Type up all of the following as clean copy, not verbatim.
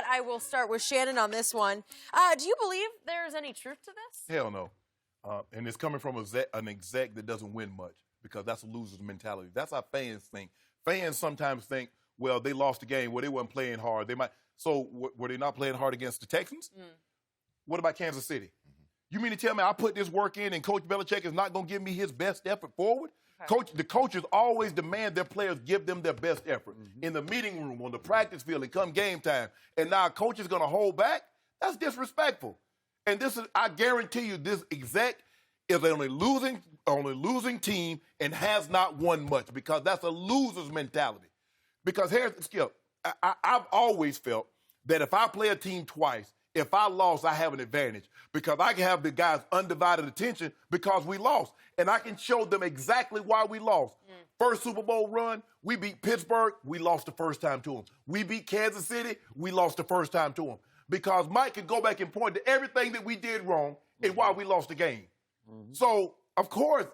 I will start with Shannon on this one. Do you believe there's any truth to this? Hell no. And it's coming from an exec that doesn't win much because that's a loser's mentality. That's how fans think. Fans sometimes think, well, they lost the game. Well, they weren't playing hard. They might. So were they not playing hard against the Texans? What about Kansas City? You mean to tell me I put this work in and Coach Belichick is not going to give me his best effort forward? Okay. The coaches always demand their players give them their best effort in the meeting room, on the practice field, and come game time. And now a coach is going to hold back? That's disrespectful. And this is, I guarantee you, this exec is on a losing team and has not won much because that's a loser's mentality. Because here's the skill. I've always felt that if I play a team twice, if I lost, I have an advantage because I can have the guys' undivided attention because we lost. And I can show them exactly why we lost. First Super Bowl run, we beat Pittsburgh, we lost the first time to them. We beat Kansas City, we lost the first time to them. Because Mike could go back and point to everything that we did wrong and why we lost the game. So, of course,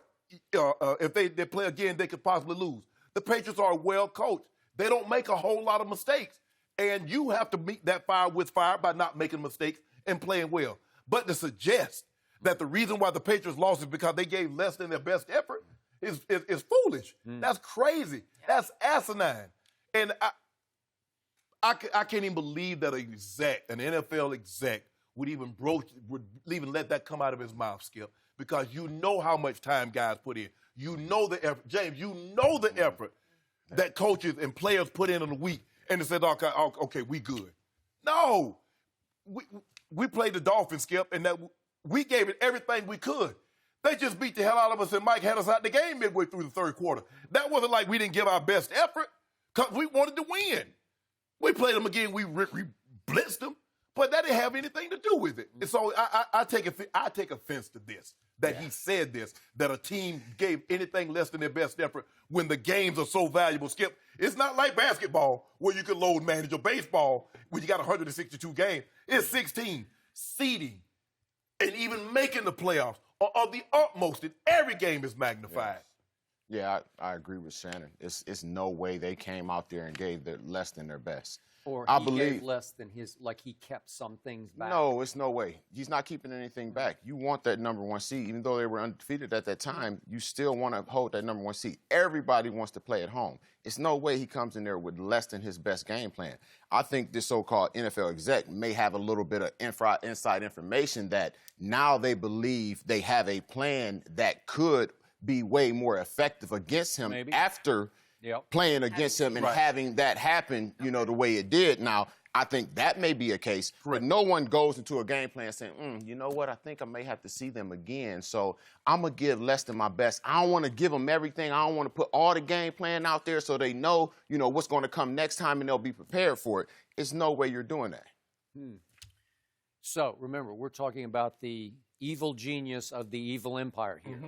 if they play again, they could possibly lose. The Patriots are well coached. They don't make a whole lot of mistakes. And you have to meet that fire with fire by not making mistakes and playing well. But to suggest that the reason why the Patriots lost is because they gave less than their best effort is foolish. That's crazy. That's asinine. And I can't even believe that an NFL exec, would even let that come out of his mouth, Skip, because you know how much time guys put in. You know the effort. James, you know the effort that coaches and players put in a week. And they said, okay, we good. No. We played the Dolphins, Skip, and that we gave it everything we could. They just beat the hell out of us, and Mike had us out the game midway through the third quarter. That wasn't like we didn't give our best effort because we wanted to win. We played them again. We blitzed them, but that didn't have anything to do with it. And so I take offense to this, that he said this, that a team gave anything less than their best effort when the games are so valuable. Skip, it's not like basketball where you can load manage, or baseball when you got 162 games. It's 16. Seeding and even making the playoffs are of the utmost, and every game is magnified. Yeah, I agree with Shannon. It's no way they came out there and gave less than their best. Or I he believe gave less than his, like he kept some things back. No, it's no way. He's not keeping anything back. You want that number one seed. Even though they were undefeated at that time, you still want to hold that number one seed. Everybody wants to play at home. It's no way he comes in there with less than his best game plan. I think this so-called NFL exec may have a little bit of inside information that now they believe they have a plan that could be way more effective against him after playing against him and having that happen, you know, the way it did. Now, I think that may be a case, but no one goes into a game plan saying, you know what, I think I may have to see them again, so I'm going to give less than my best. I don't want to give them everything. I don't want to put all the game plan out there so they know, you know, what's going to come next time and they'll be prepared for it. It's no way you're doing that. So, remember, we're talking about the evil genius of the evil empire here.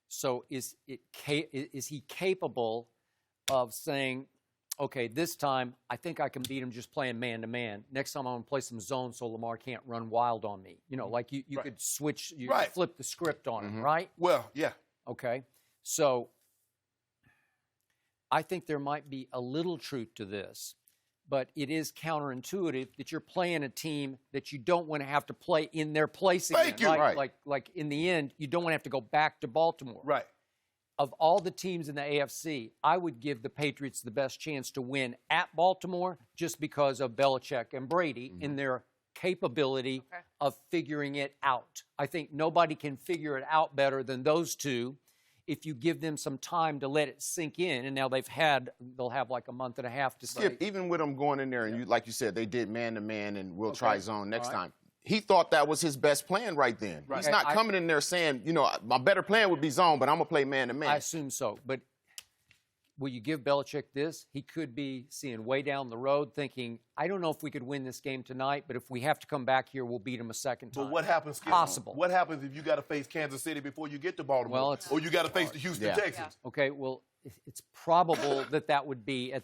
So is he capable of saying, okay, this time I think I can beat him just playing man-to-man. Next time I'm going to play some zone so Lamar can't run wild on me. You know, like you could switch, you could flip the script on him, right? Well, yeah. Okay. So I think there might be a little truth to this, but it is counterintuitive that you're playing a team that you don't want to have to play in their place again. Thank you. Like in the end, you don't want to have to go back to Baltimore. Right. Of all the teams in the AFC, I would give the Patriots the best chance to win at Baltimore just because of Belichick and Brady in their capability of figuring it out. I think nobody can figure it out better than those two if you give them some time to let it sink in. And now they'll have like a month and a half to Skip, even with them going in there and like you said, they did man-to-man and we'll try zone next time. He thought that was his best plan right then. He's not coming in there saying, you know, my better plan would be zone, but I'm going to play man-to-man. I assume so. But will you give Belichick this? He could be seeing way down the road thinking, I don't know if we could win this game tonight, but if we have to come back here, we'll beat him a second time. But what happens, Skip? Possible. What happens if you got to face Kansas City before you get to Baltimore? Or you got to face the Houston Texans? Okay, well, it's probable that would be at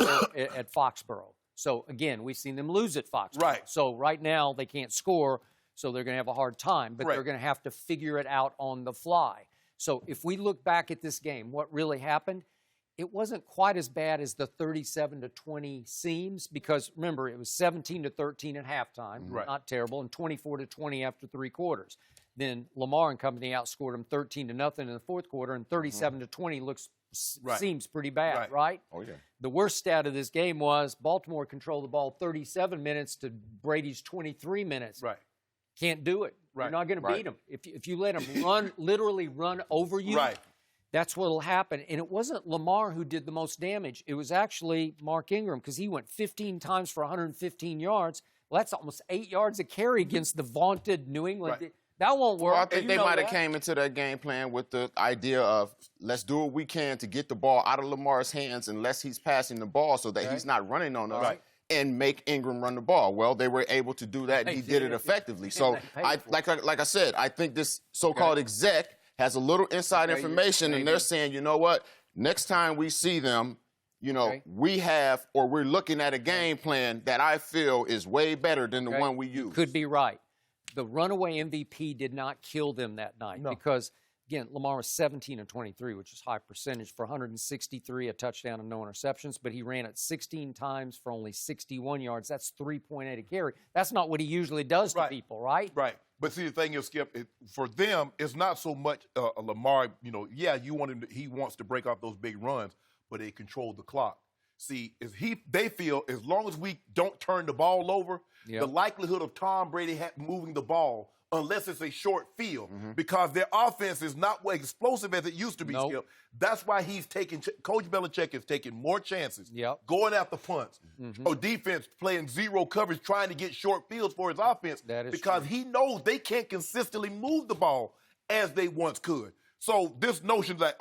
Foxborough. So, again, we've seen them lose at Foxborough. So right now they can't score, so they're going to have a hard time. But they're going to have to figure it out on the fly. So if we look back at this game, what really happened, it wasn't quite as bad as the 37-20 seems, because remember, it was 17-13 at halftime, Right. not terrible, and 24-20 after 3 quarters. Then Lamar and company outscored them 13-0 in the 4th quarter, and 37-20 seems pretty bad, right? Oh, yeah. The worst stat of this game was Baltimore controlled the ball 37 minutes to Brady's 23 minutes. Right. Can't do it. Right. You're not going to beat them. If you let them literally run over you, Right. that's what will happen. And it wasn't Lamar who did the most damage. It was actually Mark Ingram, because he went 15 times for 115 yards. Well, that's almost 8 yards a carry against the vaunted New England. Right. That won't work. Well, I think they might have that. came into that game plan with the idea of let's do what we can to get the ball out of Lamar's hands unless he's passing the ball so that he's not running on us. Right. And make Ingram run the ball. Well, they were able to do that, and he did it effectively. So, like I said, I think this so-called exec has a little inside information, and they're saying, you know what, next time we see them, you know, we're looking at a game plan that I feel is way better than the one we use. Could be right. The runaway MVP did not kill them that night because, again, Lamar was 17-23, which is high percentage for 163, a touchdown and no interceptions, but he ran it 16 times for only 61 yards. That's 3.8 a carry. That's not what he usually does to people, right? Right. But see, the thing is, Skip, for them, it's not so much Lamar, you know, he wants to break off those big runs, but they control the clock. See, they feel as long as we don't turn the ball over, the likelihood of Tom Brady moving the ball, unless it's a short field, because their offense is not as explosive as it used to be, Skip. That's why Coach Belichick is taking more chances, going after punts, or defense playing zero coverage, trying to get short fields for his offense, because he knows they can't consistently move the ball as they once could. So this notion that,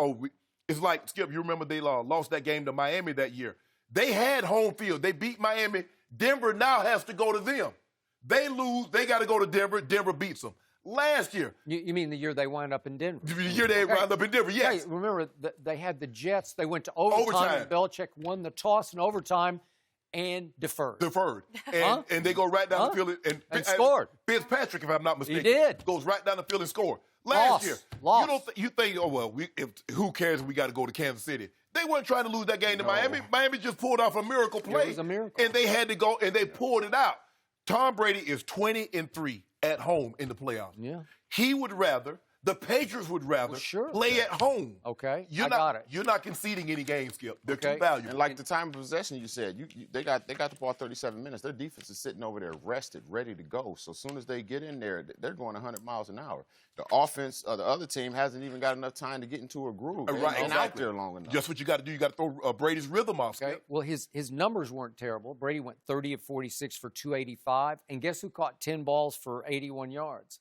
it's like, Skip, you remember they lost that game to Miami that year. They had home field. They beat Miami. Denver now has to go to them. They lose. They got to go to Denver. Denver beats them. Last year. You mean the year they wound up in Denver? The year they wound up in Denver, yes. Hey, remember, they had the Jets. They went to overtime. And Belichick won the toss in overtime and deferred. And they go right down the field and scored. Fitzpatrick, if I'm not mistaken. He did. Goes right down the field and scored. Last year. Lost. You think, who cares if we got to go to Kansas City? They weren't trying to lose that game to Miami. Miami just pulled off a miracle play. It was a miracle. And they had to go, and they pulled it out. Tom Brady is 20-3 at home in the playoffs. Yeah. He would rather, the Patriots would rather play at home. Okay, got it. You're not conceding any games, Skip. They're too valuable. And like the time of possession you said, they got the ball 37 minutes. Their defense is sitting over there rested, ready to go. So as soon as they get in there, they're going 100 miles an hour. The offense, the other team hasn't even got enough time to get into a groove. And out there long enough. Just what you got to do. You got to throw Brady's rhythm off. Okay. Skip. Well, his numbers weren't terrible. Brady went 30 of 46 for 285. And guess who caught 10 balls for 81 yards?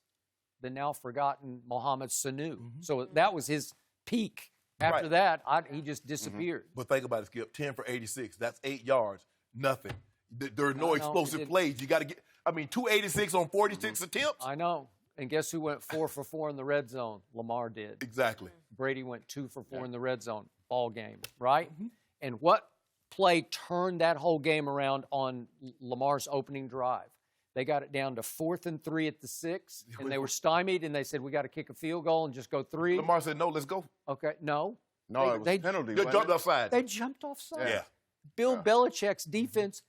The now forgotten Mohamed Sanu. So that was his peak. After that, he just disappeared. But think about it, Skip. 10 for 86. That's 8 yards. Nothing. There are no explosive plays. You got to get. 286 on 46 attempts. I know. And guess who went 4 for 4 in the red zone? Lamar did. Exactly. Brady went 2 for 4 in the red zone. Ball game, right? And what play turned that whole game around on Lamar's opening drive? They got it down to 4th and 3 at the 6, and they were stymied, and they said, we got to kick a field goal and just go 3. Lamar said, no, let's go. Okay, no. No, it was a penalty. They jumped offside. They jumped offside. Yeah. Bill Belichick's defense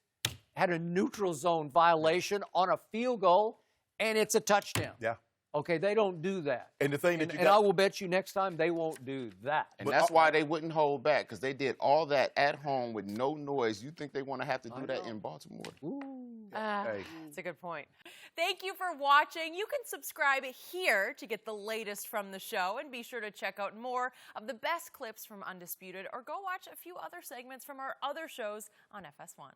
had a neutral zone violation on a field goal, and it's a touchdown. Yeah. Okay, they don't do that. And the thing that I will bet you next time they won't do that. And that's why they wouldn't hold back, because they did all that at home with no noise. You think they want to have to do that in Baltimore? That's a good point. Thank you for watching. You can subscribe here to get the latest from the show, and be sure to check out more of the best clips from Undisputed, or go watch a few other segments from our other shows on FS1.